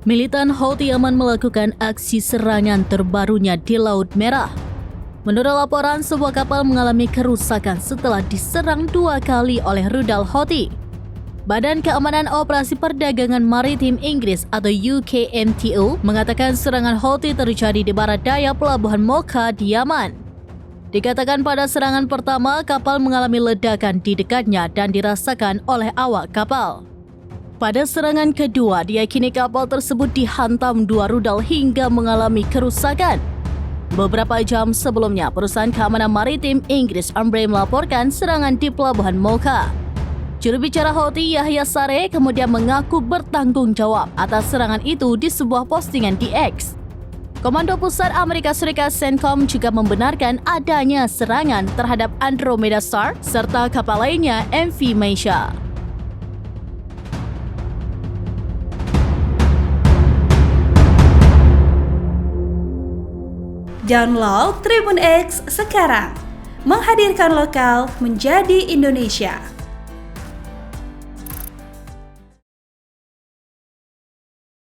Militan Houthi Yaman melakukan aksi serangan terbarunya di Laut Merah. Menurut laporan, sebuah kapal mengalami kerusakan setelah diserang 2 kali oleh rudal Houthi. Badan Keamanan Operasi Perdagangan Maritim Inggris atau UKMTO mengatakan serangan Houthi terjadi di barat daya pelabuhan Mocha di Yaman. Dikatakan pada serangan pertama, kapal mengalami ledakan di dekatnya dan dirasakan oleh awak kapal. Pada serangan kedua, diyakini kapal tersebut dihantam 2 rudal hingga mengalami kerusakan. Beberapa jam sebelumnya, perusahaan keamanan maritim Inggris Ambrey melaporkan serangan di pelabuhan Mocha. Juru bicara Houthi Yahya Saree kemudian mengaku bertanggung jawab atas serangan itu di sebuah postingan di X. Komando Pusat Amerika Serikat CENTCOM juga membenarkan adanya serangan terhadap Andromeda Star serta kapal lainnya MV Meisha. Download Tribun X sekarang, menghadirkan lokal menjadi Indonesia.